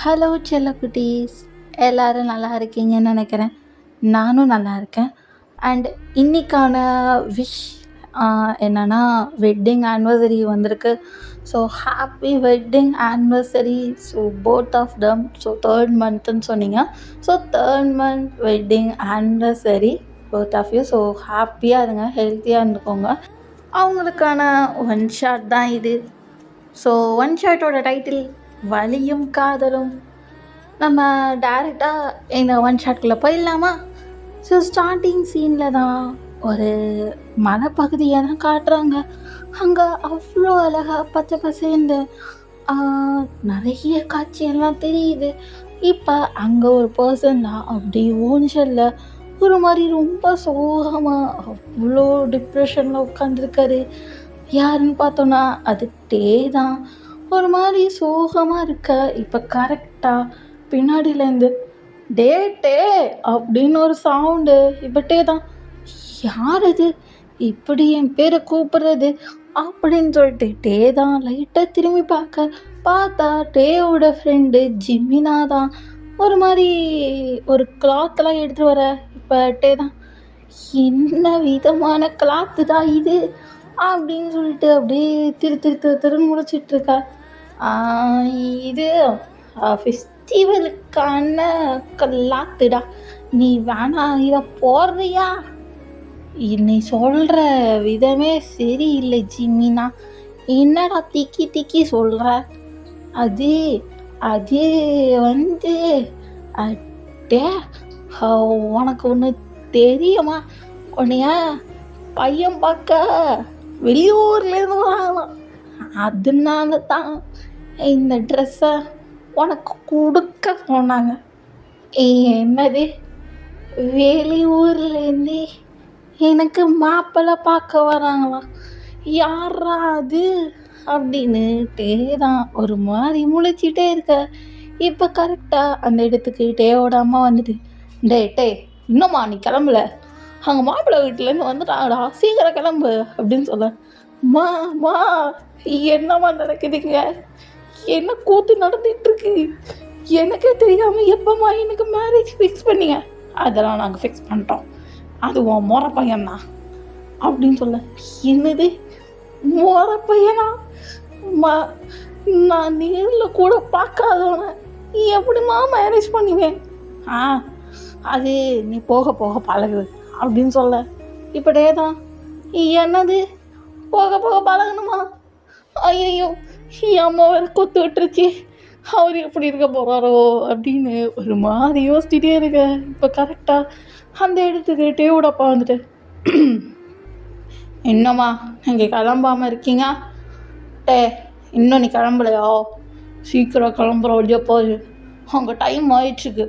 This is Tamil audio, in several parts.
ஹலோ செல்லக்குட்டீஸ், எல்லாரும் நல்லா இருக்கீங்கன்னு நினைக்கிறேன். நானும் நல்லா இருக்கேன். அண்ட் இன்னைக்கான விஷ் என்னன்னா, வெட்டிங் ஆனிவர்சரி வந்திருக்கு. So happy wedding anniversary. So both of them. So third மந்த்துன்னு சொன்னீங்க. So third month wedding anniversary both of you. So ஹாப்பியாக இருங்க, ஹெல்த்தியாக இருந்துக்கோங்க. அவங்களுக்கான ஒன் ஷாட் தான் இது. ஸோ ஒன் ஷாட்டோட டைட்டில் வலியும் காதலும். நம்ம டேரெக்டாக இந்த ஒன் ஷாட்குள்ளே போயிடலாமா? ஸோ ஸ்டார்டிங் சீனில் தான் ஒரு மலைப்பகுதியை தான் காட்டுறாங்க. அங்கே அவ்வளோ அழகாக பச்சை பசேந்து நிறைய காட்சியெல்லாம் தெரியுது. இப்போ அங்கே ஒரு பர்சன் தான் அப்படி ஊஞ்சலில் ஒரு மாதிரி ரொம்ப சோகமாக அவ்வளோ டிப்ரெஷனில் உட்காந்துருக்காரு. யாருன்னு பார்த்தோன்னா அது டே தான். ஒரு மாதிரி சோகமாக இருக்க. இப்போ கரெக்டாக பின்னாடியிலேருந்து டே டே அப்படின்னு ஒரு சவுண்டு. இப்போ டே தான், யார் அது இப்படி என் பேரை கூப்பிடுறது அப்படின்னு சொல்லிட்டு டே தான் லைட்டாக திரும்பி பார்த்தா டேயோட ஃப்ரெண்டு ஜிமினா தான். ஒரு மாதிரி ஒரு கிளாத்தெல்லாம் எடுத்துகிட்டு வர. இப்போ டே தான், என்ன விதமான கிளாத்து தான் இது அப்படின்னு சொல்லிட்டு அப்படியே திருன்னு முழிச்சிட்ருக்கா. இது ஃபெஸ்டிவலுக்கான கிளாத்துடா, நீ வேணா இதை போடுறியா? நீ சொல்கிற விதமே சரியில்லை ஜிமினா. என்னடா திக்கி சொல்கிற? அது அது வந்து அட்டே, உனக்கு ஒன்று தெரியுமா? உன்னைய பையன் பார்க்க வெளியூர்லேருந்து வாங்கலாம். அதனால தான் இந்த ட்ரெஸ்ஸை உனக்கு கொடுக்க சொன்னாங்க. என்னது, வெளியூர்லேருந்து எனக்கு மாப்பிள்ளை பார்க்க வராங்களா? யாரா அது அப்படின்னுட்டே தான் ஒரு மாதிரி முழிச்சிட்டே இருக்க. இப்போ கரெக்டாக அந்த இடத்துக்கு டேயோட அம்மா வந்துட்டு, டே இன்னும்மா நீ கிளம்பல? அங்கே மாப்பிள்ளை வீட்டிலேருந்து வந்துட்டாங்கடா, சீக்கிரம் கிளம்பு அப்படின்னு சொல்ல. மா என்னம்மா நடக்குதுங்க? என்ன கூத்து நடந்துகிட்ருக்கு? எனக்கே தெரியாமல் எப்போம்மா எனக்கு மேரேஜ் ஃபிக்ஸ் பண்ணீங்க? அதெல்லாம் நாங்கள் ஃபிக்ஸ் பண்ணிட்டோம், அது உன் முறை பையன்தான் அப்படின்னு சொல்ல. என்னது முறை பையனா? நான் நேரில் கூட பார்க்காதவன எப்படிம்மா மேரேஜ் பண்ணுவேன்? அது நீ போக போக பழகு அப்படின்னு சொல்ல. இப்படியே தான், என்னது போக போக பழகணுமா? ஐயோ, அம்மா வேறு கொத்து விட்டுருச்சு, அவர் எப்படி இருக்க போகிறாரோ அப்படின்னு ஒரு மாதிரி யோசிச்சுட்டே இருக்க. இப்போ கரெக்டாக அந்த இடத்துக்கு டேவோட அப்பா வந்துட்டு, என்னம்மா நீங்கள் கிளம்பாமல் இருக்கீங்க? இன்னும் நீ கிளம்பலையா? சீக்கிரம் கிளம்புற வழியாக போய் அங்கே டைம் ஆயிடுச்சுக்கு.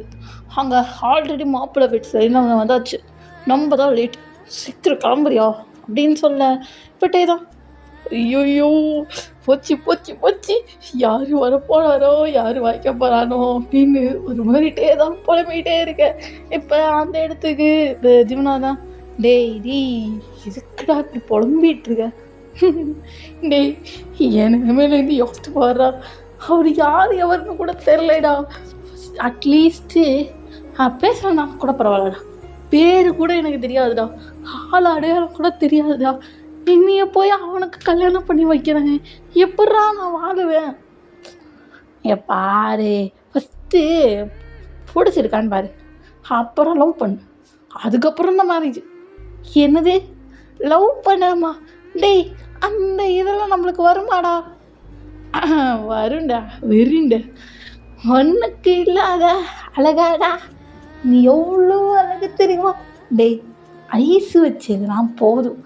அங்கே ஆல்ரெடி மாப்பிள்ளை வீட்டு சரியில்லை வந்தாச்சு, நம்ம தான் லேட், சீக்கிரம் கிளம்புறியா அப்படின்னு சொல்ல. இப்பட்டே தான், ஐயோயோ போச்சு, யார் வரப்போகிறாரோ யார் வாய்க்க போகிறானோ அப்படின்னு ஒரு மாதிரிட்டே தான் புலம்பிகிட்டே இருக்கேன். இப்போ அந்த இடத்துக்கு இந்த ஜிம்னா தான், டேய் இதுக்குடா இப்படி புலம்பிகிட்ருக்க? டேய் எனக்கு மேலேருந்து யோசிச்சு பாடுறா, அவர் யார் எவருன்னு கூட தெரிலடா. அட்லீஸ்ட்டு பேசுகிறேன்னா கூட பரவாயில்லடா, பேர் கூட எனக்கு தெரியாதுடா, ஆள் அடையாளம் கூட தெரியாதுடா. என்னைய போய் அவனுக்கு கல்யாணம் பண்ணி வைக்கிறாங்க, எப்பட்றா நான் வாழுவேன்? பாரு, ஃபஸ்ட்டு பிடிச்சிருக்கான்னு பாரு, அப்புறம் லவ் பண்ணு, அதுக்கப்புறம் தான் மேரேஜ். என்னது லவ் பண்ணாமா? டேய் அந்த இதெல்லாம் நம்மளுக்கு வருமாடா? வருண்டா, வெறிண்டா. ஒன்றுக்கு இல்லாத அழகாடா, நீ எவ்வளோ அழகு தெரியுமா? டேய் ஐஸ் வச்சதுலாம் போதும்,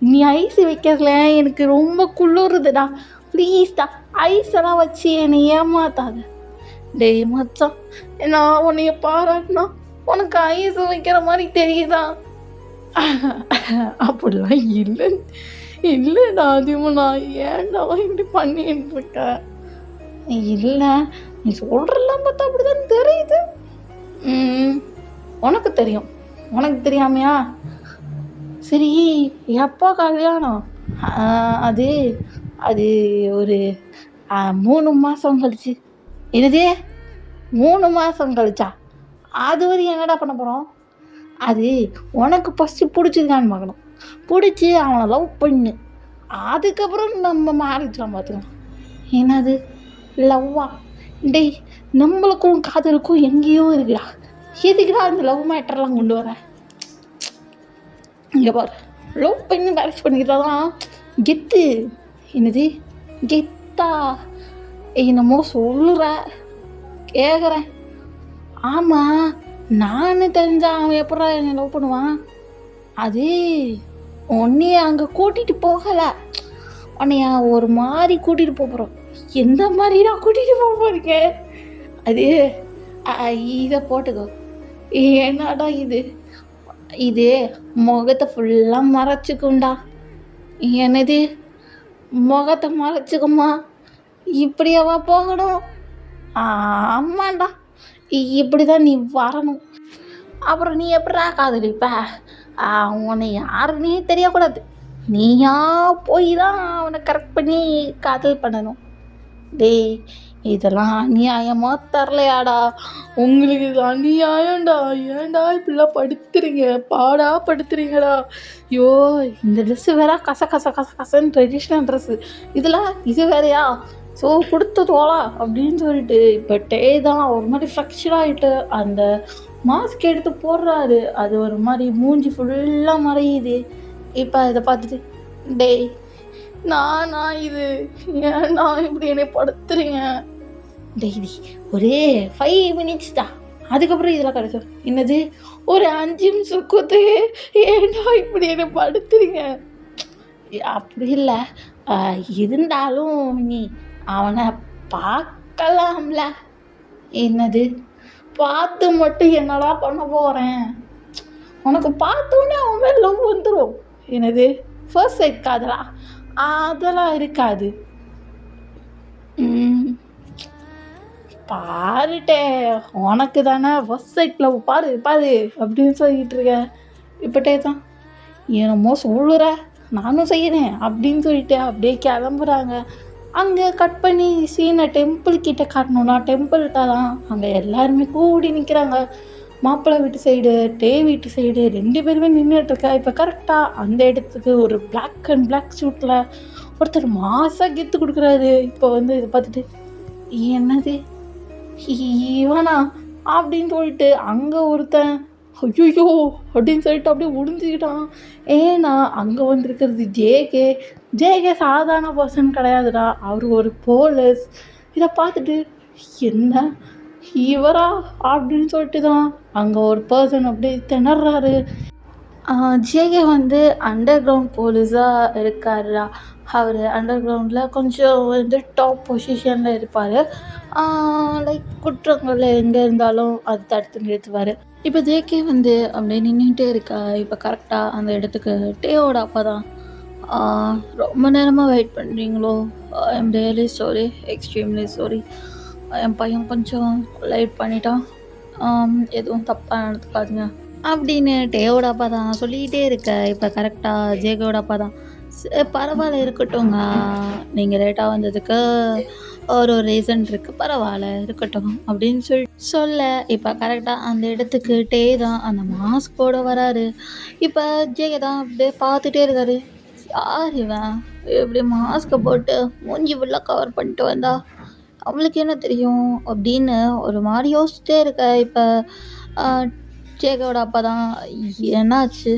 நீ ஐஸ் வைக்கிறதுல எனக்கு ரொம்ப குளிருதுடா, ப்ளீஸ்டா ஐஸெல்லாம் வச்சு என்னை ஏமாத்தாத. டேய் மச்சான், நான் உன்னைய பாராட்டினா உனக்கு ஐஸ் வைக்கிற மாதிரி தெரியுதா? அப்படிலாம் இல்லைடா அதிகமாக, ஏன்டா இப்படி பண்ணிட்டு இருக்க? இல்லை, நீ சொல்கிறலாம் பார்த்தா அப்படிதான் தெரியுது. உனக்கு தெரியும், உனக்கு தெரியாமையா? சரி எப்போ கல்யாணம்? அது அது ஒரு 3 மாதம் கழிச்சு. என்னது 3 மாதம் கழிச்சா அது வரையும் என்னடா பண்ண போகிறோம்? அது உனக்கு ஃபஸ்ட்டு பிடிச்சிருக்கான்னு பார்க்கணும். பிடிச்சி அவனை லவ் பண்ணு, அதுக்கப்புறம் நம்ம மேரேஜ்லாம் பார்த்துக்கலாம். என்னது லவ்வா? டேய், நம்மளுக்கும் காதலுக்கும் எங்கேயோ இருக்குடா. எதுக்குடா அந்த லவ் மேட்டர்லாம் கொண்டு வர? இங்கே பாரு, லவ் பண்ணி மேரேஜ் பண்ணிக்கிட்டா தான் கெத்து. என்னது கெத்தா? என்னமோ சொல்லுற, கேட்குறேன். ஆமாம், நான் தெரிஞ்சா அவன் எப்படா என்னை லவ் பண்ணுவான்? அது உன்னைய அங்கே கூட்டிகிட்டு போகலை, உன்னைய ஒரு மாதிரி கூட்டிகிட்டு போகிறோம். எந்த மாதிரிடா கூட்டிகிட்டு போக போறீங்க? அது இதை போட்டுக்கோ. என்னடா இது முகத்தை ஃபுல்லாக மறைச்சிக்கும்டா. என்னது முகத்தை மறைச்சிக்குமா? இப்படியாவா போகணும்? ஆமாண்டா, இப்படி தான் நீ வரணும். அப்புறம் நீ எப்படா காதலிப்ப? உன்னை யாருன்னே தெரியக்கூடாது. நீயா போய் தான் அவனை கரெக்ட் பண்ணி காதல் பண்ணணும். டேய், இதெல்லாம் அநியாயமாக தரலையாடா? உங்களுக்கு இது அநியாயம்டா. ஏன்டா இப்படிலாம் படுத்துறீங்க, பாடா படுத்துறீங்கடா? ஐயோ, இந்த ட்ரெஸ்ஸு வேற கச கச கச கசன்னு ட்ரெடிஷ்னல் ட்ரெஸ்ஸு, இது வேறையா? ஸோ கொடுத்து தோலா அப்படின்னு சொல்லிட்டு இப்போ தான் ஒரு மாதிரி ஃப்ரெக்சர் ஆகிட்டு அந்த மாஸ்க் எடுத்து போடுறாரு. அது ஒரு மாதிரி மூஞ்சி ஃபுல்லாக மறையுது. இப்போ இதை பார்த்துட்டு, டேய் நானா இது? ஏன்னா இப்படி என்னை படுத்துறீங்க? டெய்லி ஒரே 5 மினிட்ஸ் தான், அதுக்கப்புறம் இதில் கிடைச்சோம். என்னது ஒரு 5 நிமிஷம் கூத்து? ஏன்னா இப்படி என்னை படுத்துறீங்க? அப்படி இல்லை, இருந்தாலும் நீ அவனை பார்க்கலாம்ல. என்னது பார்த்து மட்டும் என்னடா பண்ண போகிறேன்? உனக்கு பார்த்தோன்னே அவன் மேலே லவ் வந்துடும். என்னது ஃபர்ஸ்ட் சைட் காதலா? அதெல்லாம் இருக்காது. பாருட்டே, உனக்கு தானே ஃபர்ஸ்ட் சைட் லவ், பாரு பாரு அப்படின்னு சொல்லிட்டு இருக்கேன். இப்பட்டே தான் என்னமோ சொல்லுற, நானும் செய்கிறேன் அப்படின்னு சொல்லிட்டு அப்படியே கிளம்புறாங்க. அங்கே கட் பண்ணி சீனை டெம்பிள் கிட்ட காட்டணும்னா டெம்பிள்கிட்ட தான் அங்கே எல்லாருமே கூடி நிற்கிறாங்க. மாப்பிள்ளை வீட்டு சைடு, வீட்டு சைடு 2 பேருமே நின்றுட்டுருக்கா. இப்போ கரெக்டாக அந்த இடத்துக்கு ஒரு பிளாக் அண்ட் பிளாக் சூட்டில் ஒருத்தர் மாசாக கெத்து கொடுக்குறாரு. இப்போ வந்து இதை பார்த்துட்டு, என்னது இவனா அப்படின்னு சொல்லிட்டு அங்கே ஒருத்தன் ஐயோ அப்படின்னு சொல்லிட்டு அப்படியே முடிஞ்சுக்கிட்டான். ஏன்னா அங்கே வந்துருக்கிறது ஜேகே சாதாரண பர்சன் கிடையாதுடா, அவர் ஒரு போலீஸ். இதை பார்த்துட்டு என்ன இவரா அப்படின்னு சொல்லிட்டு தான் அங்கே ஒரு பர்சன் அப்படியே திணறாரு. ஜேகே வந்து அண்டர் கிரவுண்ட் போலீஸாக இருக்காருடா. அவர் அண்டர் கிரவுண்டில் கொஞ்சம் வந்து டாப் பொசிஷனில் இருப்பார். லைக் குற்றங்கள் எங்கே இருந்தாலும் அது தடுத்து நிறுத்துவார். இப்போ ஜேகே வந்து அப்படியே நின்றுட்டே இருக்கா. இப்போ கரெக்டாக அந்த இடத்துக்கு டேவோட அப்பா தான், ரொம்ப நேரமாக வெயிட் பண்ணுறீங்களோ? I'm really sorry, extremely sorry. என் பையன் கொஞ்சம் லேட் பண்ணிட்டான், எதுவும் தப்பாக நடந்துக்காதுங்க அப்படின்னு டேவோட அப்பா தான் சொல்லிக்கிட்டே இருக்க. இப்போ கரெக்டாக ஜேகேவோட அப்பா தான், பரவாயில்ல இருக்கட்டும்ங்க, நீங்கள் லேட்டாக வந்ததுக்கு ஒரு ரீசன் இருக்குது, பரவாயில்ல இருக்கட்டும் அப்படின்னு சொல்ல இப்போ கரெக்டாக அந்த இடத்துக்கு டே தான் அந்த மாஸ்கோட வராரு. இப்போ ஜேகே தான் அப்படியே பார்த்துட்டே இருக்காரு. யார் இவன் இப்படி மாஸ்கை போட்டு மூஞ்சி ஃபுல்லாக கவர் பண்ணிட்டு வந்தா, அவளுக்கு என்ன தெரியும் அப்படின்னு ஒரு மாதிரி யோசிச்சுட்டே இருக்க. இப்போ ஜேகேவோட அப்பா தான், என்னாச்சு,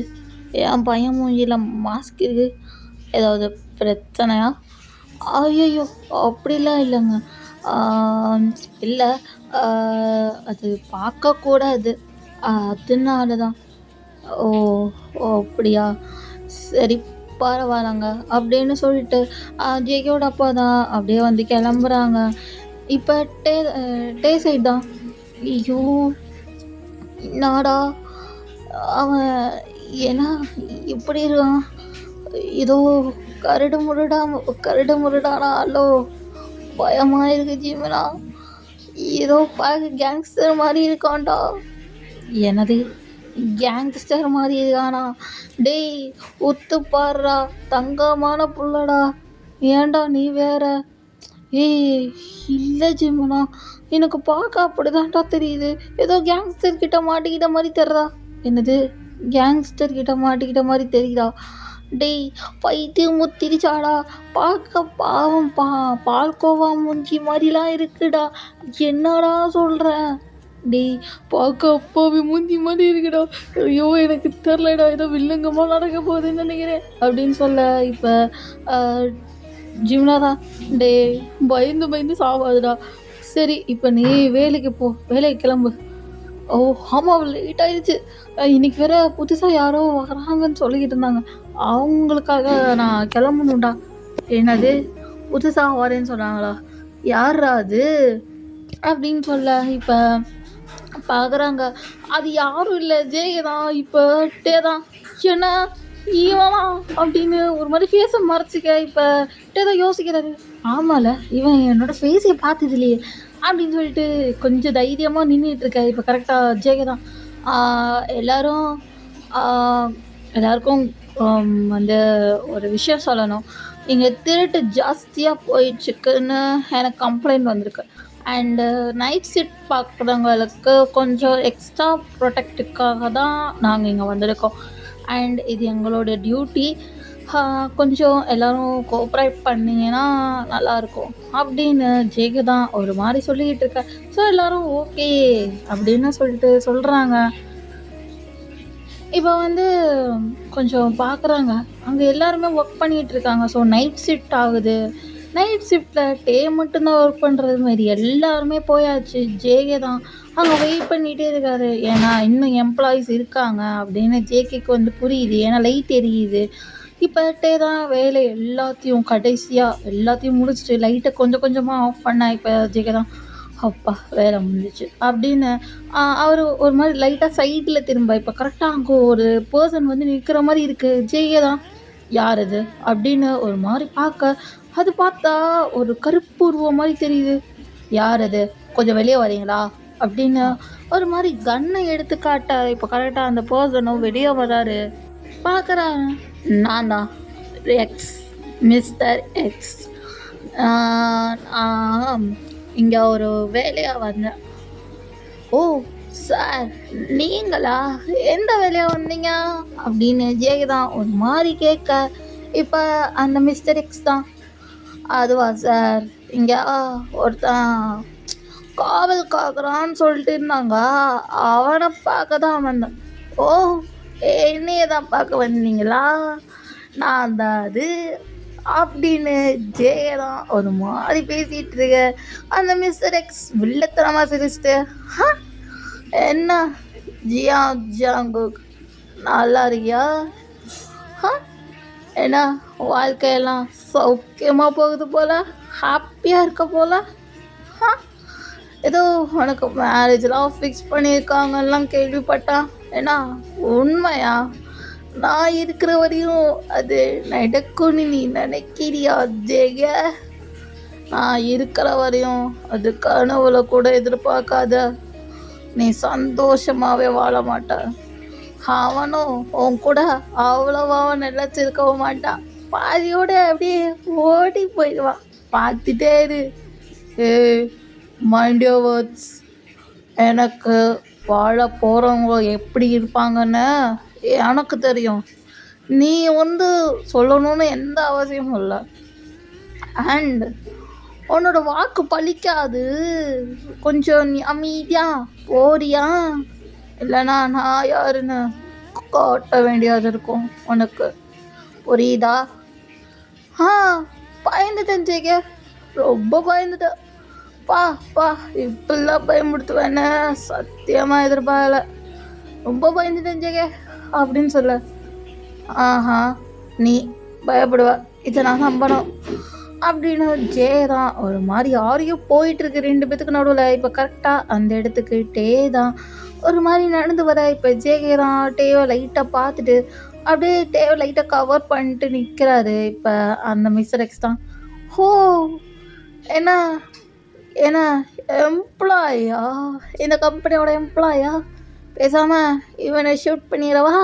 என் பையன் மூஞ்சியில் மாஸ்க் இருக்குது, ஏதாவது பிரச்சனையா? ஐயோ அப்படிலாம் இல்லைங்க, இல்லை அது பார்க்கக்கூடாது, அதனால தான். ஓ ஓ அப்படியா, சரி பரவாயில்லங்க அப்படின்னு சொல்லிட்டு ஜேகேவோட அப்பா தான் அப்படியே வந்து கிளம்புறாங்க. இப்போ டே சைடு தான், ஐயோ என்னடா அவன் ஏன்னா இப்படி இருக்கான், ஏதோ கரடு முரடானா அல்லோ, பயமாக இருக்கு ஜீவனா, ஏதோ பார்க்க கேங்ஸ்டர் மாதிரி இருக்கான்டா. என்னது கேங்ஸ்டர் மாதிரி இருக்கானா? டேய் ஒத்து பாடுறா, தங்கமான புள்ளடா, ஏன்டா நீ வேற? ஏய் இல்லை ஜிம்முனா, எனக்கு பார்க்க அப்படிதான்டா தெரியுது. ஏதோ கேங்ஸ்டர் கிட்ட மாட்டிக்கிட்ட மாதிரி தெரியுதா. என்னது, கேங்ஸ்டர் கிட்ட மாட்டிக்கிட்ட மாதிரி தெரியுதா? டேய், பைத்தியம் முத்திருச்சாடா. பார்க்க பாவம் பால்கோவா மூஞ்சி மாதிரிலாம் இருக்குடா. என்னடா சொல்கிற? டேய், பார்க்க அப்பாவி மூஞ்சி மாதிரி இருக்குடா. ஐயோ எனக்கு தெரிலடா, ஏதோ வில்லங்கமாக நடக்க போகுதுன்னு நினைக்கிறேன் அப்படின்னு சொல்ல இப்போ ஜிம்னாதா, டேய் பயந்து பயந்து சாவாதுடா. சரி இப்போ நீ வேலைக்கு போ, வேலைக்கு கிளம்பு. ஓ ஆமாம், லேட் ஆயிடுச்சு. இன்னைக்கு வேற புதுசாக யாரோ வராங்கன்னு சொல்லிக்கிட்டு இருந்தாங்க. அவங்களுக்காக நான் கிளம்பணும்டா. என்னது, புதுசாக வரேன்னு சொன்னாங்களா? யாரா அது அப்படின்னு சொல்ல இப்போ பார்க்குறாங்க. அது யாரும் இல்லை, ஜெயதான். இப்போ டேதான் என்ன இவனா அப்படின்னு ஒரு மாதிரி ஃபேஸை மறைச்சிக்க இப்போ டேதான் யோசிக்கிறாரு. ஆமால, இவன் என்னோடய ஃபேஸை பார்த்தது இல்லையே அப்படின்னு சொல்லிட்டு கொஞ்சம் தைரியமாக நின்றுட்டுருக்க. இப்போ கரெக்டாக ஜெயதான் எல்லோரும் எல்லாருக்கும் வந்து ஒரு விஷயம் சொல்லணும். இங்கே திருட்டு ஜாஸ்தியாக போயிடுச்சுக்குன்னு எனக்கு கம்ப்ளைண்ட் வந்திருக்கு. அண்டு நைட் ஷிஃப்ட் பார்க்குறவங்களுக்கு கொஞ்சம் எக்ஸ்ட்ரா ப்ரொடெக்டுக்காக தான் நாங்கள் இங்கே வந்திருக்கோம். அண்ட் இது எங்களோட டியூட்டி. கொஞ்சம் எல்லோரும் கோஆப்ரேட் பண்ணிங்கன்னா நல்லாயிருக்கும் அப்படின்னு ஜெயதான் ஒரு மாதிரி சொல்லிக்கிட்டு இருக்க. ஸோ எல்லோரும் ஓகே அப்படின்னு சொல்லிட்டு சொல்கிறாங்க. இப்போ வந்து கொஞ்சம் பார்க்குறாங்க, அங்கே எல்லாருமே ஒர்க் பண்ணிகிட்ருக்காங்க. ஸோ நைட் ஷிஃப்ட் ஆகுது. நைட் ஷிஃப்ட்டில் டே மட்டும்தான் ஒர்க் பண்ணுறது மாதிரி எல்லாருமே போயாச்சு. ஜேகே தான் அங்கே வெயிட் பண்ணிகிட்டே இருக்காரு. ஏன்னா இன்னும் எம்ப்ளாயீஸ் இருக்காங்க அப்படின்னு ஜேகேக்கு வந்து புரியுது. ஏன்னா லைட் எரியுது. இப்போ டே தான் வேலை எல்லாத்தையும் கடைசியாக எல்லாத்தையும் முடிச்சுட்டு லைட்டை கொஞ்சம் கொஞ்சமாக ஆஃப் பண்ண இப்போ ஜேகே தான் அப்பா வேலை முடிஞ்சிச்சு அப்படின்னு அவர் ஒரு மாதிரி லைட்டாக சைடில் திரும்ப இப்போ கரெக்டாக அங்கே ஒரு பர்சன் வந்து நிற்கிற மாதிரி இருக்குது. ஜெயே தான். யார் அது அப்படின்னு ஒரு மாதிரி பார்க்க, அது பார்த்தா ஒரு கருப்பு உருவம் மாதிரி தெரியுது. யார் அது, கொஞ்சம் வெளியே வரீங்களா அப்படின்னு ஒரு மாதிரி கன்னை எடுத்து காட்ட இப்போ கரெக்டாக அந்த பர்சனும் வெளியே வராரு. பார்க்குறாங்க, நான் தான் எக்ஸ், மிஸ்டர் எக்ஸ். இங்கே ஒரு வேலையாக வந்தேன். ஓ சார், நீங்களா? எந்த வேலையாக வந்தீங்க அப்படின்னு ஜெயதான் ஒரு மாதிரி கேட்க, இப்போ அந்த மிஸ்டர் எக்ஸ் தான், அதுவா சார், இங்கே ஒருத்தன் காவல் காக்குறான்னு சொல்லிட்டு இருந்தாங்க, அவனை பார்க்க தான் வந்தேன். ஓ, என்னையே தான் பார்க்க வந்தீங்களா? நான் தான் அது அப்படின்னு ஜெயதான் ஒரு மாதிரி பேசிகிட்டு இருக்க. அந்த மிஸ்டர் எக்ஸ் வில்லத்தனமாக சிரிச்சிட்டு, என்ன ஜியா ஜாங்குக், நல்லா இருக்கியா? என்ன வாழ்க்கையெல்லாம் சௌக்கியமாக போகுது போல், ஹாப்பியாக இருக்க போல். ஏதோ உனக்கு மேரேஜெலாம் ஃபிக்ஸ் பண்ணியிருக்காங்கலாம் கேள்விப்பட்டான். ஏன்னா உண்மையா? நான் இருக்கிற வரையும் அது நடக்கும்னு நீ நினைக்கிறியா ஜெய? நான் இருக்கிற வரையும் அது கனவுல கூட எதிர்பார்க்காத. நீ சந்தோஷமாகவே வாழ மாட்ட. அவனும் உன் கூட அவ்வளோவாக நிலச்சிருக்கவும் மாட்டான். பாதியோட அப்படியே ஓடி போயிடுவான். பார்த்துட்டே இரு. Mind your words. எனக்கு வாழ போகிறவங்க எப்படி இருப்பாங்கன்னு எனக்கு தெரியும். நீ வந்து சொல்லணும்னு எந்த அவசியமும் இல்லை. அண்ட் உன்னோட வாக்கு பலிக்காது. கொஞ்சம் நீ அமைதியாக போறியா? இல்லைனா நான் யாருன்னு காட்ட வேண்டியது இருக்கும் உனக்கு. புரியுதா? பயந்துட்டேன் ஜெய்க, ரொம்ப பயந்துட்டேன். பா இப்பெல்லாம் பயமுடுத்துவேன்னு சத்தியமாக எதிர்பார்க்கல. ரொம்ப பயந்துட்டேன் ஜெய்க அப்படின்னு சொல்ல, நீ பயப்படுவ, இதை நான் நம்பணும் அப்படின்னு ஜெயதான் ஒரு மாதிரி யாரையும் போயிட்டுருக்கு ரெண்டு பேத்துக்கு நடுவில். இப்போ கரெக்டாக அந்த இடத்துக்கு டே தான் ஒரு மாதிரி நடந்து வர. இப்போ ஜெய தான் டேவை லைட்டாக பார்த்துட்டு அப்படியே டேவை லைட்டாக கவர் பண்ணிட்டு நிற்கிறாரு. இப்போ அந்த மிஸ்டர் எக்ஸ் தான், ஹோ என்ன எம்ப்ளாயா, இந்த கம்பெனியோட எம்ப்ளாயா? பேசாமல் இவனை ஷூட் பண்ணிடவா?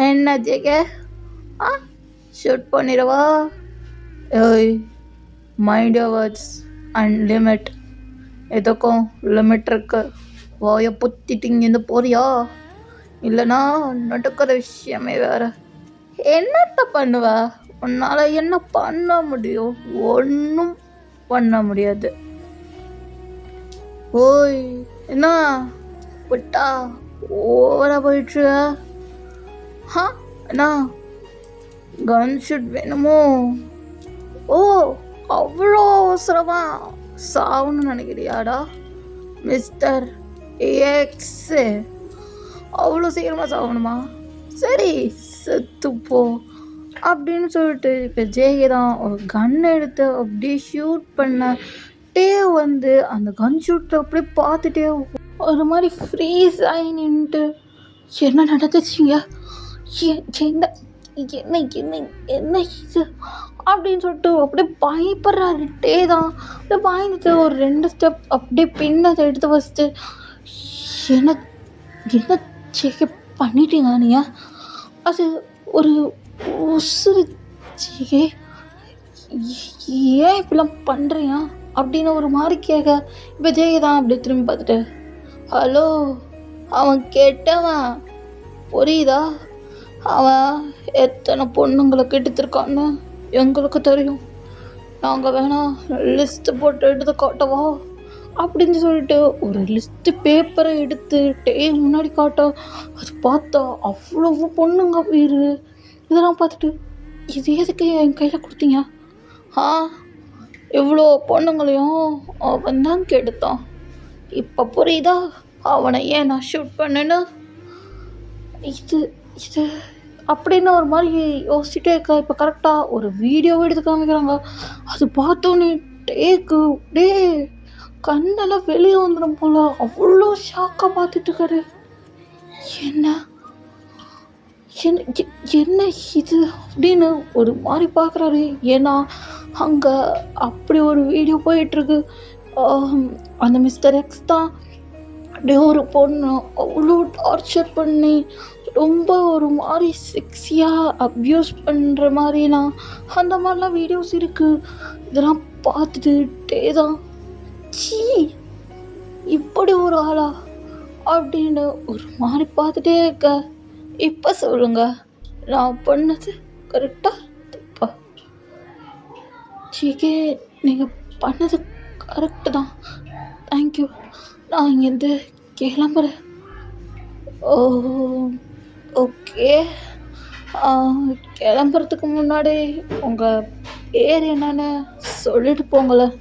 என்ன ஜெக, ஷூட் பண்ணிடவா? ஓய் mind your words and limit. எதுக்கும் லிமிட் இருக்கு. வாயை புத்திட்டு இங்கேருந்து போறியா? இல்லைனா நடக்கிற விஷயமே வேற. என்னத்த பண்ணுவ? உன்னால் என்ன பண்ண முடியும்? ஒன்றும் பண்ண முடியாது. ஓய், என்ன விட்டா ஓவரா போயிட்டு? என்ன கன் ஷூட் வேணுமோ? ஓ, அவ்வளோ அவசரமா சாவணும்னு நினைக்கிறியாடா மிஸ்டர் எக்ஸ்? அவ்வளோ சீக்கிரமாக சாகணுமா? சரி, செத்துப்போ அப்படின்னு சொல்லிட்டு இப்போ ஜேகே தான் ஒரு கன் எடுத்து அப்படியே ஷூட் பண்ணே வந்து அந்த கன் ஷூட்டை அப்படியே பார்த்துட்டே ஒரு மாதிரி ஃப்ரீஸ் ஆகி நின்றுட்டு என்ன நடந்துச்சிங்க, என்ன என்ன என்ன என்ன இது அப்படின்னு சொல்லிட்டு அப்படியே பயப்படுறாருட்டே தான். அப்படியே பயந்துட்டு ஒரு 2 ஸ்டெப் அப்படியே பின்னதை எடுத்து வச்சுட்டு என்ன என்ன ஜேகே பண்ணிட்டீங்க நீங்கள்? அது ஒரு உசுறு ஜேகே, ஏன் இப்படிலாம் பண்ணுறியா அப்படின்னு ஒரு மாதிரி கேட்க இப்போ ஜேகே தான் அப்படியே திரும்பி பார்த்துட்டு ஹலோ, அவன் கெட்டவன் புரியுதா? அவன் எத்தனை பொண்ணுங்களை கெடுத்துருக்கான்னு எங்களுக்கு தெரியும். நாங்கள் வேணா லிஸ்ட்டு போட்டு எடுத்து காட்டவா அப்படின்னு சொல்லிட்டு ஒரு லிஸ்ட்டு பேப்பரை எடுத்து முன்னாடி காட்ட அது பார்த்தா அவ்வளவு பொண்ணுங்க பேர். இதெல்லாம் பார்த்துட்டு இது எதுக்கு என் கையில் கொடுத்தீங்க? இவ்வளோ பொண்ணுங்களையும் அவன் தான் கெடுத்தான். இப்போ புரியுதா அவனை ஏன் நான் ஷூட் பண்ணேன்னு? இது இது அப்படின்னு ஒரு மாதிரி யோசிச்சுட்டே இருக்கா. இப்போ கரெக்டாக ஒரு வீடியோவை எடுத்து காமிக்கிறாங்க. அது பார்த்தோன்னே டேக்கு டே கண்ணெல்லாம் வெளியே வந்துடும் போல அவ்வளோ ஷாக்காக பார்த்துட்டு இருக்காரு. என்ன என்ன இது அப்படின்னு ஒரு மாதிரி பார்க்குறாரு. ஏன்னா அங்கே அப்படி ஒரு வீடியோ போயிட்டுருக்கு. அந்த மிஸ்டர் எக்ஸ் தான் அப்படியே ஒரு பொண்ணு அவ்வளோ டார்ச்சர் பண்ணி ரொம்ப ஒரு மாதிரி செக்ஸியாக அப்யூஸ் பண்ணுற மாதிரிலாம் அந்த மாதிரிலாம் வீடியோஸ் இருக்குது. இதெல்லாம் பார்த்துட்டே தான் சீ இப்படி ஒரு ஆளா அப்படின்னு ஒரு மாதிரி பார்த்துட்டே இருக்க. இப்போ சொல்லுங்க, நான் பண்ணது கரெக்டாக தப்பா? ஜேகே, நீங்கள் பண்ணது கரெக்டு தான். தேங்க்யூ. நான் இங்கேருந்து கிளம்புறேன். ஓ ஓகே. கிளம்புறதுக்கு முன்னாடி உங்கள் பேர் என்னன்னு சொல்லிட்டு போங்களேன்.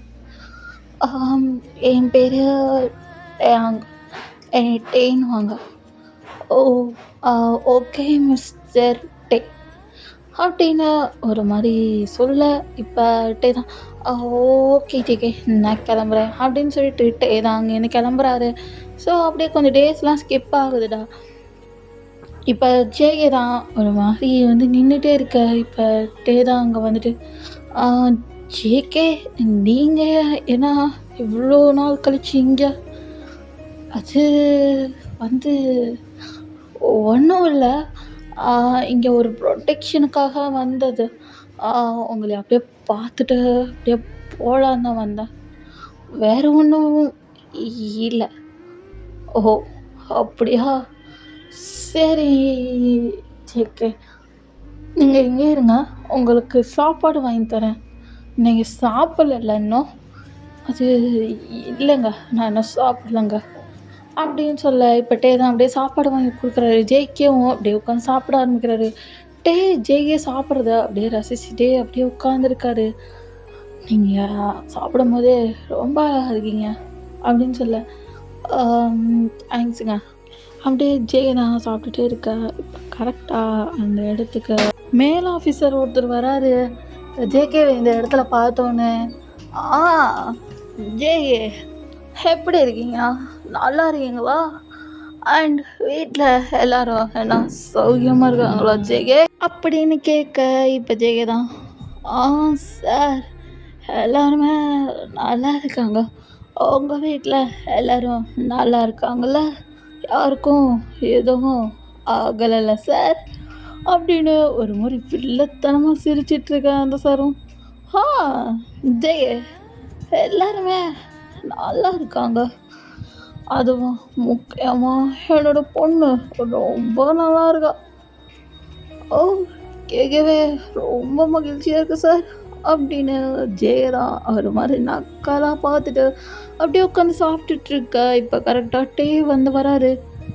என் பேர் டேன்னு வாங்க. ஓ ஓகே மிஸ்டர் டே அப்படின்னு ஒரு மாதிரி சொல்ல இப்போ டே தான் ஓகே ஜேகே நான் கிளம்புறேன் அப்படின்னு சொல்லிட்டு டே தான் அங்கேருந்து கிளம்புறாரு. ஸோ அப்படியே கொஞ்சம் டேஸ்லாம் ஸ்கிப் ஆகுதுடா. இப்போ ஜேகே தான் ஒரு மாதிரி வந்து நின்றுட்டே இருக்க. இப்போ டே தான் அங்கே வந்துட்டு ஜேகே நீங்கள் ஏன்னா இவ்வளோ நாள் கழிச்சு இங்கே? அது வந்து ஒன்றும் இல்லை, இங்கே ஒரு ப்ரொடெக்ஷனுக்காக வந்தது. உங்களை அப்படியே பார்த்துட்டு அப்படியே போகலான்னு தான் வந்தேன், வேறு ஒன்றும் இல்லை. ஓ அப்படியா, சரி ஜேகே நீங்கள் இங்கே இருங்க, உங்களுக்கு சாப்பாடு வாங்கி தரேன். நீங்கள் சாப்பிடல இன்னும்? அது இல்லைங்க, நான் இன்னும் சாப்பிட்லங்க அப்படின்னு சொல்ல இப்போ டே தான் அப்படியே சாப்பாடு வாங்கி கொடுக்குறாரு. ஜேகேவும் அப்படியே உட்காந்து சாப்பிட ஆரம்பிக்கிறாரு. ஜேகே சாப்பிட்றத அப்படியே ரசிச்சுட்டே அப்படியே உட்காந்துருக்காரு. நீங்கள் சாப்பிடும் போதே ரொம்ப அழகாக இருக்கீங்க அப்படின்னு சொல்ல தேங்க்ஸுங்க. அப்படியே ஜேகே தான் சாப்பிட்டுட்டே இருக்க. இப்போ கரெக்டாக அந்த இடத்துக்கு மேல் ஆஃபீஸர் ஒருத்தர் வராரு. ஜேகே இந்த இடத்துல பார்த்தோன்னே ஜேகே எப்படி இருக்கீங்க, நல்லா இருக்கீங்களா? அண்ட் வீட்டில் எல்லாரும் என்ன சௌக்கியமாக இருக்காங்களா ஜேகே அப்படின்னு கேட்க இப்போ ஜேகே தான் சார் எல்லாருமே நல்லா இருக்காங்க. உங்கள் வீட்டில் எல்லோரும் நல்லா இருக்காங்கள? யாருக்கும் எதுவும் ஆகலைல்ல சார் அப்படின்னு ஒரு மாதிரி வில்லத்தனமாக சிரிச்சிட்ருக்கேன் அந்த சாரும். ஆ ஜெய் எல்லாருமே நல்லா இருக்காங்க. அதுவும் முக்கியமா என்னோட பொண்ணு ரொம்ப நல்லா இருக்கா. ஓ! கேட்கவே ரொம்ப மகிழ்ச்சியா இருக்கு சார். அப்படின்னு ஜெயராம் ஒரு மாரி நக்கலா பார்த்துட்டு, அப்படியே உட்காந்து சாப்பிட்டுட்ருக்க. இப்ப கரெக்ட்டா டே வந்து வராரு.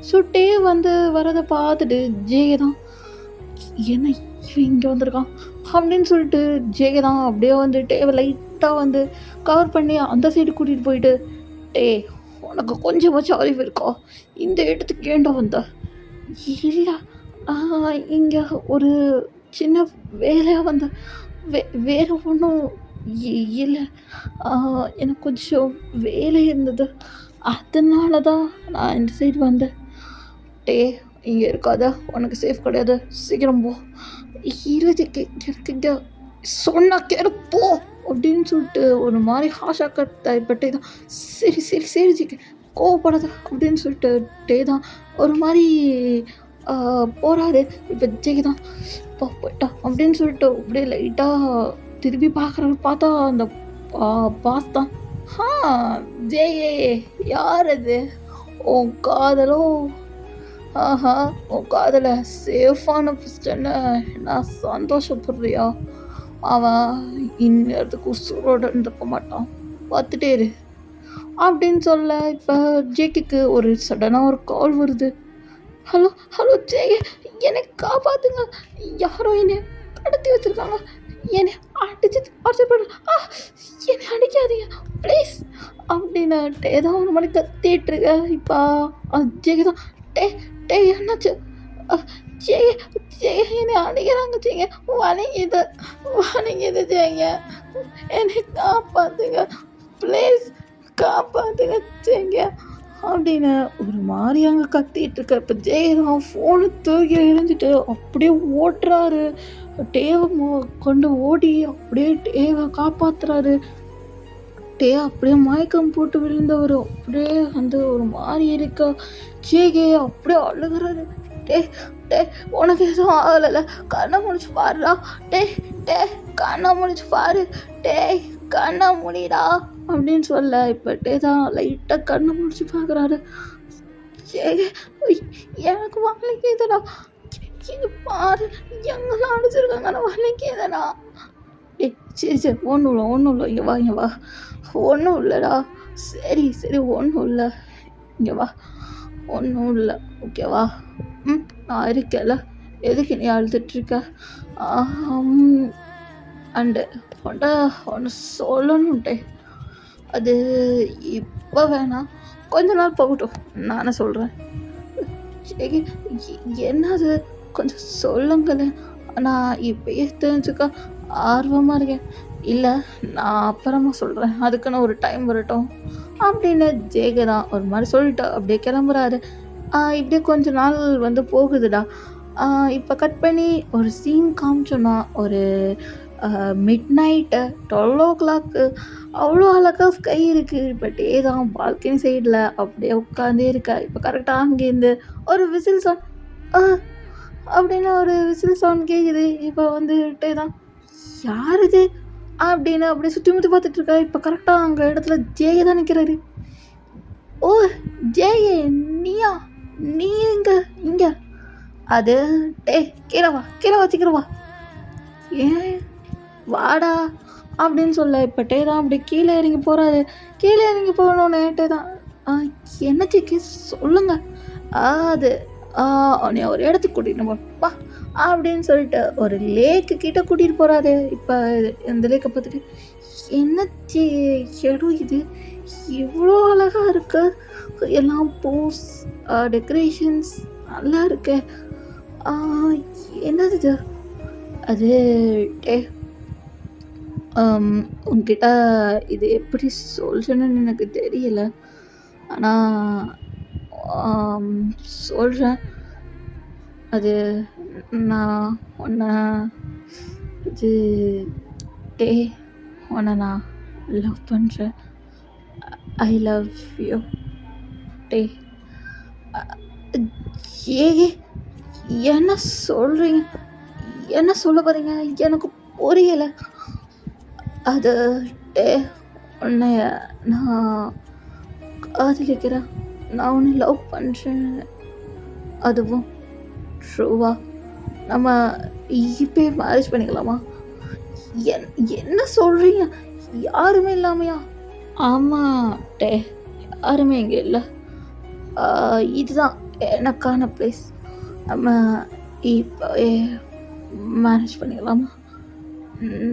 ஸோ டே வந்து வரத பார்த்துட்டு ஜெயராம், "என்ன இவன் இங்க வந்திருக்கான்?" அப்படின்னு சொல்லிட்டு ஜெயராம் அப்படியே வந்து டேவ லைட்டா வந்து கவர் பண்ணி அந்த சைடு கூட்டிட்டு போயிட்டு, "டேய் உனக்கு கொஞ்சமாச்சும் அறிவு இருக்கா? இந்த இடத்துக்கு ஏன்டா வந்த?" "இல்ல இங்க ஒரு சின்ன வேலையா வந்தேன். வேற ஒன்றும் இல்ல. ஆ எனக்கு கொஞ்சம் வேலை இருந்தது. அதனால தான் நான் இந்த சைடு வந்தேன்." "டேய் இங்க இருக்காத. உனக்கு சேஃப் கிடையாது. சீக்கிரம் போ." "இல்ல ஜிக்கி எனக்கு இங்க சொன்னா கேளு போ." அப்படின்னு சொல்லிட்டு ஒரு மாரி ஹார்ஷா கத்த டே தான், "சரி, சரி, சரி ஜிக்கி கோவப்படாத." அப்படின்னு சொல்லிட்டு டே தான் ஒரு மாரி போறாரு. இப்ப ஜெய் தான், "அப்பா போய்ட்டா." அப்படின்னு சொல்லிட்டு அப்படியே லைட்டா திரும்பி பார்க்குறாரு. பார்த்தா அந்த பாஸ் தான். "ஆ ஜெய் யார் அது? உன் காதலோ? ஆஹா! உன் காதல சேஃபான பொசிஷன்ல நான் சந்தோஷப்படுறியா? அவன் இந்நேரத்துக்கு உசுரோட இருந்திருக்க மாட்டான். பார்த்துட்டே இரு." அப்படின்னு சொல்ல, இப்ப ஜேக்கிக்கு ஒரு சடனா ஒரு கால் வருது. "ஹலோ ஹலோ ஜெய், என்னை காப்பாத்துங்க. யாரோ என்னை கடத்தி வச்சிருக்காங்க. என்னை அடிச்சு டார்ச்சர் பண்றாங்க. என்னை அடிக்காதீங்க ப்ளீஸ்." அப்படின்னு ஏதோ ஒரு மாதிரி கத்திட்டு இருக்க. இப்ப ஜெய் தான், "டே டே என்னாச்சு? அ ஜெய் ஜெய் என்னை அடிக்கிறாங்க ஜெய்ங்க. வலிக்குது வலிக்குது ஜெய்ங்க. என்னை காப்பாத்துங்க ப்ளீஸ் காப்பாத்துங்க ஜெய்ங்க." அப்படின்னு ஒரு மாதிரி அங்கே கத்திட்டு இருக்க. இப்போ ஜெயராம் ஃபோனை தூக்கி எறிஞ்சிட்டு அப்படியே ஓட்டுறாரு. டேவை கொண்டு ஓடி அப்படியே டேவை காப்பாத்துறாரு. டே அப்படியே மயக்கம் போட்டு விழுந்தவர் அப்படியே வந்து ஒரு மாதிரி இருக்க. ஜேகே அப்படியே அழுகுறாரு. டே டே உனக்கு எதுவும் ஆகலைல்ல? கண்ணை முடிச்சு பாருடா. டே டே கண்ணை முடிச்சு பாரு. டே கண்ணை முடிடா அப்படின்னு சொல்ல, இப்போ டே தான் லைட்டாக கண்ணை முடிச்சு பார்க்குறாரு. எனக்கு வலிக்குதுடா. பாரு எங்கெல்லாம் அடிச்சிருக்காங்க, நான் வலிக்குதுடா. டேய் சரி சரி ஒன்றும் இல்லை இங்கே வா இங்கே வா. ஒன்றும் இல்லைடா. சரி சரி ஒன்றும் இல்லை இங்கே வா. ஒன்றும் இல்லை ஓகேவா? நான் இருக்கேன்ல, எதுக்கு நீ அழுதுட்ருக்க? அண்டு ஒன்று சொல்லணுன்ட்டே, அது இப்போ வேணாம், கொஞ்ச நாள் போகட்டும், நானே சொல்கிறேன். என்னது கொஞ்சம் சொல்லுங்களேன், நான் இப்பயே தெரிஞ்சுக்க ஆர்வமாக இருக்கேன். இல்லை நான் அப்புறமா சொல்கிறேன், அதுக்குன்னு ஒரு டைம் வரட்டும் அப்படின்னு ஜேகதான் ஒரு மாதிரி சொல்லிட்டு அப்படியே கிளம்புறாரு. இப்படியே கொஞ்ச நாள் வந்து போகுதுடா. இப்போ கட் பண்ணி ஒரு சீன் காமிச்சோன்னா, ஒரு மிட் நைட்டு 12 அவ்வளோ அழகா ஸ்கை இருக்குது. பட் ஏதான் பால்கனி சைடில் அப்படியே உட்காந்தே இருக்கா. இப்போ கரெக்டாக அங்கேருந்து ஒரு விசில் சவுண்ட் அப்படின்னு ஒரு விசில் சவுண்ட் கேட்குது. இப்போ வந்துட்டே தான், யார் இது அப்படின்னு அப்படியே சுற்றி முற்றி பார்த்துட்ருக்கா. இப்போ கரெக்டாக அங்கே இடத்துல ஜேயை தான் நிற்கிறாரு. "ஓ ஜேயே நீயா? நீ இங்கே அது டே கீழே வா சீக்கிரம் வா." "ஏன் வாடா" அப்படின்னு சொல்ல, இப்போ டே தான் அப்படி கீழே இறங்கி போகிறாரு. கீழே இறங்கி போகணுன்னு டே தான், என்ன சிக்கி சொல்லுங்க. அது நீ ஒரு இடத்துக்கு கூட்டிகிட்டு போப்பா அப்படின்னு சொல்லிட்டு ஒரு லேக்கு கிட்ட கூட்டிகிட்டு போகிறாரு. இப்போ இந்த லேக்கை பார்த்துட்டு, என்ன இடம் இது இவ்வளோ அழகாக இருக்கு, எல்லாம் பூஸ் டெக்கரேஷன்ஸ் நல்லா இருக்கு, என்னது இது? அது டே உன்கிட்ட இது எப்படி சொல்கிறேன்னு எனக்கு தெரியல, ஆனால் சொல்கிறேன். அது நான் உன்னை இது டே உன்னை நான் லவ் பண்ணுறேன். ஐ லவ் யூ டே. என்ன சொல்கிறீங்க? என்ன சொல்ல போகிறீங்க? எனக்கு புரியலை. அது டே உன்னைய நான் காதலிக்கிறேன். நான் உன்னை லவ் பண்ணுறேன். அதுவும் ட்ரூவா. நம்ம இப்பயே மேரேஜ் பண்ணிக்கலாமா? என் என்ன சொல்கிறீங்க? யாருமே இல்லாமையா? ஆமாம் டே, யாருமே இங்கே இல்லை. இதுதான் எனக்கான ப்ளேஸ். நம்ம இப்போவே மேரேஜ் பண்ணிக்கலாமா?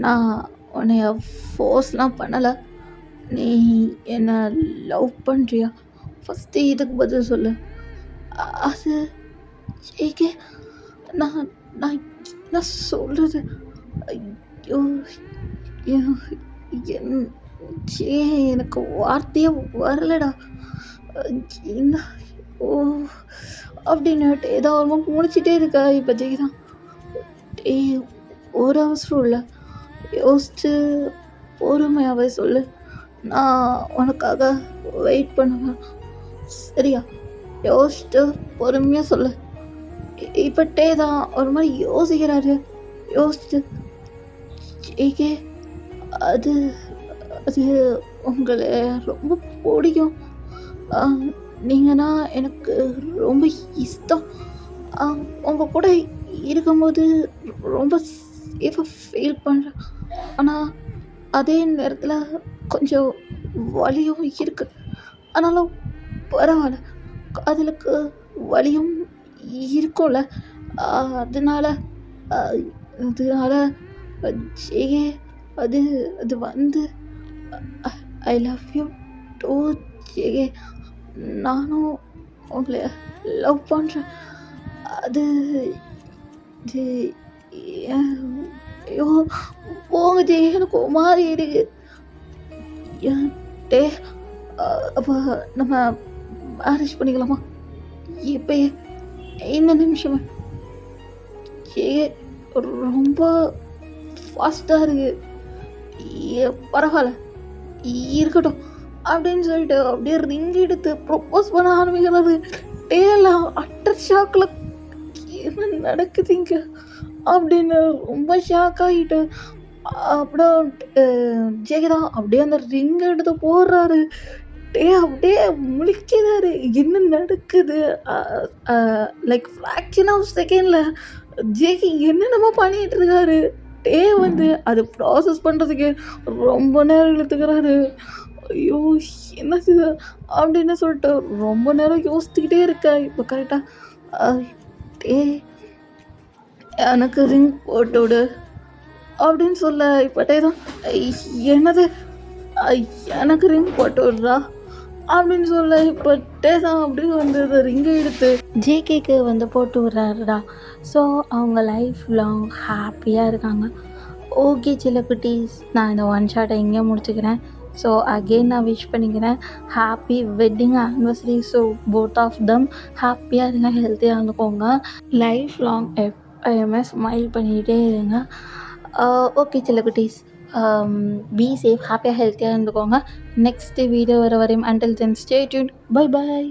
நான் உன்னைய ஃபோர்ஸ்லாம் பண்ணலை. நீ என்னை லவ் பண்ணுறியா? ஃபஸ்ட்டு இதுக்கு பதில் சொல்லு. அது ஏகே நான் நான் என்ன சொல்கிறது? ஐயோ எனக்கு வார்த்தையே வரலடா. என்ன ஓ அப்படின்னுட்டு ஏதோ ஒரு முடிச்சிட்டே இருக்கா இப்போ ஜெய்தான். ஏய், ஒரு அவசரம் இல்லை, யோசிச்சு பொறுமையாகவே சொல்லு. நான் உனக்காக வெயிட் பண்ணுவேன், சரியா? யோசிச்சுட்டு பொறுமையாக சொல்லு. இப்போ டே தான் ஒரு மாதிரி யோசிக்கிறாரு. யோசிச்சு ஏகே அது அது உங்களை ரொம்ப பிடிக்கும். நீங்கன்னா எனக்கு ரொம்ப இஷ்டம். உங்கள் கூட இருக்கும்போது ரொம்ப சேஃபாக ஃபீல் பண்ணுறேன். ஆனால் அதே நேரத்தில் கொஞ்சம் வலியும் இருக்குது. ஆனாலும் பரவாயில்ல, காதலுக்கு வலியும் இருக்கும்ல. அதனால அதனால ஜெயே அது அது வந்து ஐ லவ் யூ டூ ஜெயே. நானும் உங்களை லவ் பண்ணுறேன். அது இது ஐயோ போங்க ஜெய், எனக்கு ஒரு மாதிரி இருக்கு. டே அப்போ நம்ம மேரேஜ் பண்ணிக்கலாமா? இப்போயே இந்த நிமிஷமே. ஏ ரொம்ப ஃபாஸ்ட்டாக இருக்கு. பரவாயில்ல இருக்கட்டும் அப்படின்னு சொல்லிட்டு அப்படியே ரிங் எடுத்து ப்ரொப்போஸ் பண்ண ஆரம்பிக்கிறது. டேலாம் அட்டர் ஷாக்கில் என்ன நடக்குதுங்க அப்படின்னு ரொம்ப ஷாக் ஆகிட்டு அப்புறம் ஜெகதான் அப்படியே அந்த ரிங் எடுத்து போடுறாரு. டே அப்படியே முழிக்கிறாரு, என்ன நடக்குது? லைக் ஃப்ராக்ஷன் ஆஃப் செகண்டில் ஜேகி என்னென்னமோ பண்ணிகிட்டு இருக்காரு. டே வந்து அது ப்ராசஸ் பண்ணுறதுக்கு ரொம்ப நேரம் இழுத்துக்கிறாரு. ஐயோ என்னது அப்படின்னு சொல்லிட்டு ரொம்ப நேரம் யோசிச்சுக்கிட்டே இருக்க. இப்போ கரெக்டாக டே எனக்கு ரிங் போட்டு விடு அப்படின்னு சொல்ல இப்போ டே தான் என்னது எனக்கு ரிங் போட்டு விடுறா அப்படின்னு சொல்ல இப்போ டே தான் அப்படியே வந்து அதை ரிங்கை எடுத்து ஜேகேக்கு வந்து போட்டு விட்றாருடா. ஸோ அவங்க லைஃப் லாங் ஹாப்பியாக இருக்காங்க. ஓகே சில குட்டீஸ், நான் இந்த ஒன் ஷாட்டை இங்கே முடிச்சுக்கிறேன். ஸோ அகெயின் நான் விஷ் பண்ணிக்கிறேன் happy wedding anniversary. So both of them ஹாப்பியாக இருங்க, ஹெல்த்தியாக இருந்துக்கோங்க. லைஃப் லாங் எப்பயுமே ஸ்மைல் பண்ணிகிட்டே இருங்க. ஓகே சில குட்டீஸ், பி சேஃப், ஹாப்பியாக ஹெல்த்தியாக இருந்துக்கோங்க. நெக்ஸ்ட் வீடியோ வர வரையும் until then stay tuned. Bye bye.